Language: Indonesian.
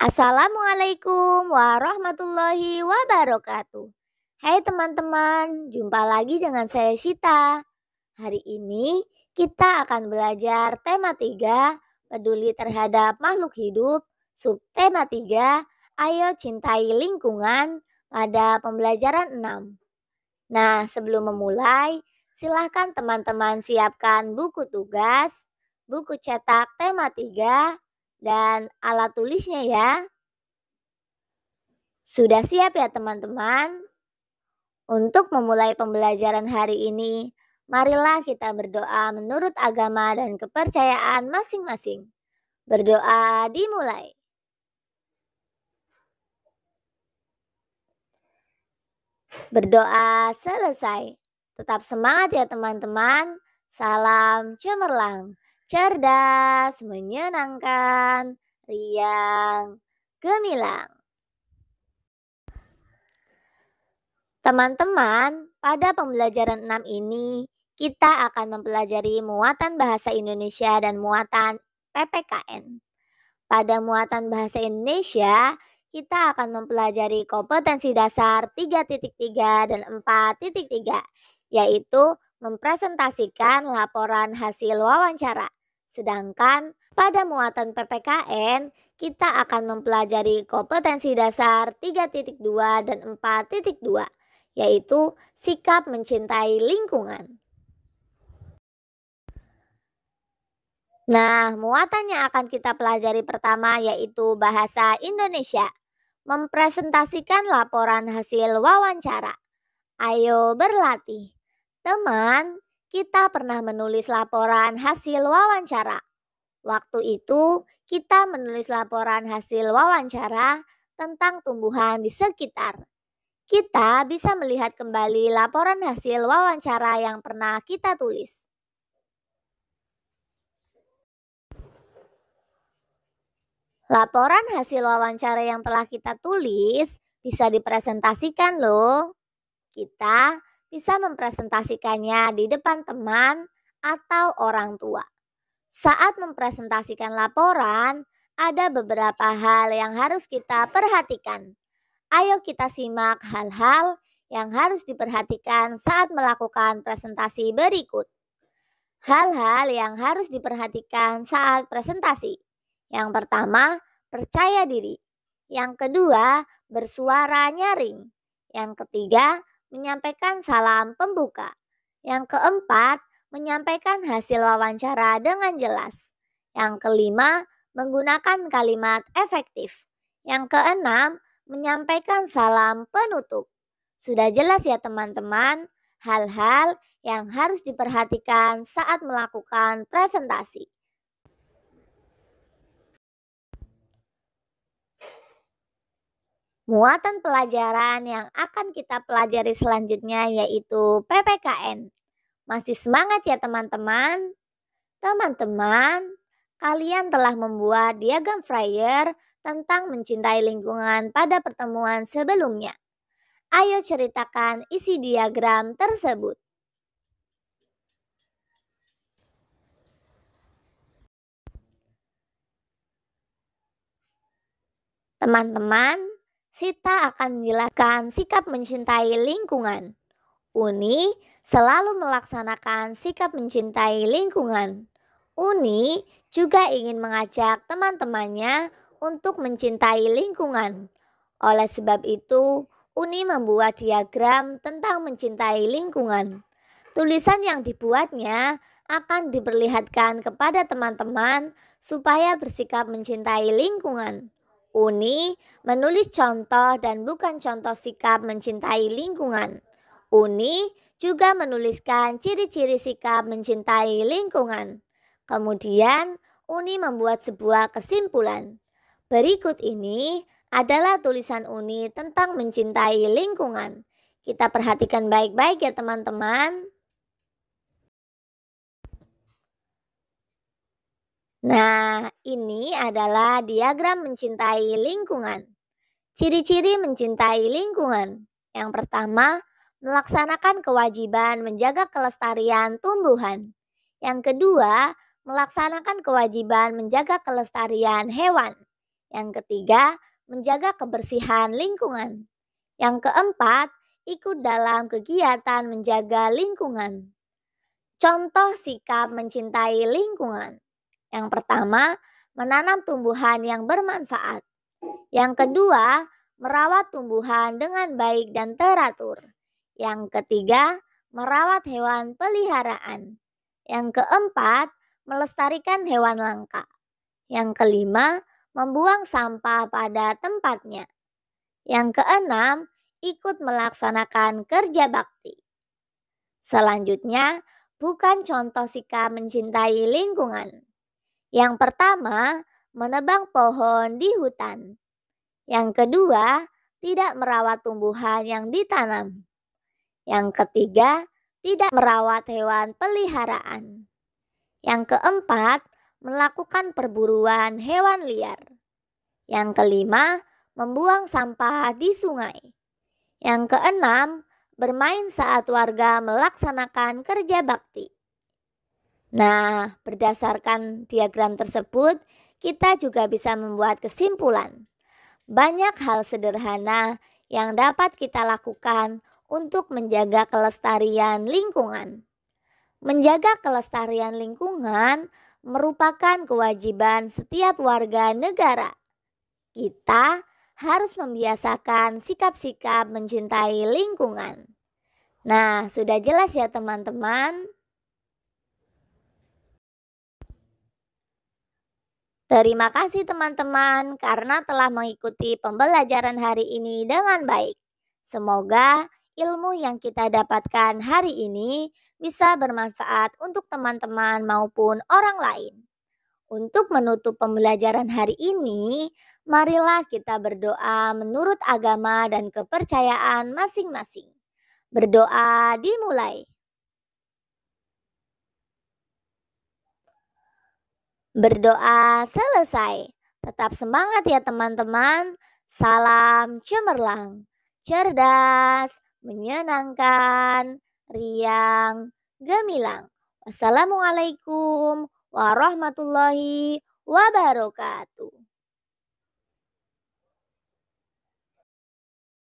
Assalamualaikum warahmatullahi wabarakatuh. Hai teman-teman, jumpa lagi dengan saya Shita. Hari ini kita akan belajar tema 3, peduli terhadap makhluk hidup, subtema 3, ayo cintai lingkungan pada pembelajaran 6. Nah, sebelum memulai, silahkan teman-teman siapkan buku tugas, buku cetak tema 3, dan alat tulisnya ya. Sudah siap ya teman-teman? Untuk memulai pembelajaran hari ini, marilah kita berdoa menurut agama dan kepercayaan masing-masing. Berdoa dimulai. Berdoa selesai. Tetap semangat ya teman-teman. Salam cemerlang, cerdas, menyenangkan, riang, gemilang. Teman-teman, pada pembelajaran 6 ini kita akan mempelajari muatan bahasa Indonesia dan muatan PPKN. Pada muatan bahasa Indonesia, kita akan mempelajari kompetensi dasar 3.3 dan 4.3, yaitu mempresentasikan laporan hasil wawancara. Sedangkan pada muatan PPKN, kita akan mempelajari kompetensi dasar 3.2 dan 4.2, yaitu sikap mencintai lingkungan. Nah, muatan yang akan kita pelajari pertama yaitu bahasa Indonesia. Mempresentasikan laporan hasil wawancara. Ayo berlatih. Teman, kita pernah menulis laporan hasil wawancara. Waktu itu, kita menulis laporan hasil wawancara tentang tumbuhan di sekitar. Kita bisa melihat kembali laporan hasil wawancara yang pernah kita tulis. Laporan hasil wawancara yang telah kita tulis bisa dipresentasikan loh. Kita bisa mempresentasikannya di depan teman atau orang tua. Saat mempresentasikan laporan, ada beberapa hal yang harus kita perhatikan. Ayo kita simak hal-hal yang harus diperhatikan saat melakukan presentasi berikut. Hal-hal yang harus diperhatikan saat presentasi. Yang pertama, percaya diri. Yang kedua, bersuara nyaring. Yang ketiga, menyampaikan salam pembuka. Yang keempat, menyampaikan hasil wawancara dengan jelas. Yang kelima, menggunakan kalimat efektif. Yang keenam, menyampaikan salam penutup. Sudah jelas ya teman-teman, hal-hal yang harus diperhatikan saat melakukan presentasi. Muatan pelajaran yang akan kita pelajari selanjutnya yaitu PPKN. Masih semangat ya teman-teman? Teman-teman, kalian telah membuat diagram flyer tentang mencintai lingkungan pada pertemuan sebelumnya. Ayo ceritakan isi diagram tersebut. Teman-teman, Sita akan menjelaskan sikap mencintai lingkungan. Uni selalu melaksanakan sikap mencintai lingkungan. Uni juga ingin mengajak teman-temannya untuk mencintai lingkungan. Oleh sebab itu, Uni membuat diagram tentang mencintai lingkungan. Tulisan yang dibuatnya akan diperlihatkan kepada teman-teman supaya bersikap mencintai lingkungan. Uni menulis contoh dan bukan contoh sikap mencintai lingkungan. Uni juga menuliskan ciri-ciri sikap mencintai lingkungan. Kemudian, Uni membuat sebuah kesimpulan. Berikut ini adalah tulisan Uni tentang mencintai lingkungan. Kita perhatikan baik-baik ya teman-teman. Nah, ini adalah diagram mencintai lingkungan. Ciri-ciri mencintai lingkungan. Yang pertama, melaksanakan kewajiban menjaga kelestarian tumbuhan. Yang kedua, melaksanakan kewajiban menjaga kelestarian hewan. Yang ketiga, menjaga kebersihan lingkungan. Yang keempat, ikut dalam kegiatan menjaga lingkungan. Contoh sikap mencintai lingkungan. Yang pertama, menanam tumbuhan yang bermanfaat. Yang kedua, merawat tumbuhan dengan baik dan teratur. Yang ketiga, merawat hewan peliharaan. Yang keempat, melestarikan hewan langka. Yang kelima, membuang sampah pada tempatnya. Yang keenam, ikut melaksanakan kerja bakti. Selanjutnya, bukan contoh sikap mencintai lingkungan. Yang pertama, menebang pohon di hutan. Yang kedua, tidak merawat tumbuhan yang ditanam. Yang ketiga, tidak merawat hewan peliharaan. Yang keempat, melakukan perburuan hewan liar. Yang kelima, membuang sampah di sungai. Yang keenam, bermain saat warga melaksanakan kerja bakti. Nah, berdasarkan diagram tersebut, kita juga bisa membuat kesimpulan. Banyak hal sederhana yang dapat kita lakukan untuk menjaga kelestarian lingkungan. Menjaga kelestarian lingkungan merupakan kewajiban setiap warga negara. Kita harus membiasakan sikap-sikap mencintai lingkungan. Nah, sudah jelas ya teman-teman? Terima kasih teman-teman karena telah mengikuti pembelajaran hari ini dengan baik. Semoga ilmu yang kita dapatkan hari ini bisa bermanfaat untuk teman-teman maupun orang lain. Untuk menutup pembelajaran hari ini, marilah kita berdoa menurut agama dan kepercayaan masing-masing. Berdoa dimulai. Berdoa selesai. Tetap semangat ya teman-teman. Salam cemerlang, cerdas, menyenangkan, riang, gemilang. Wassalamualaikum warahmatullahi wabarakatuh.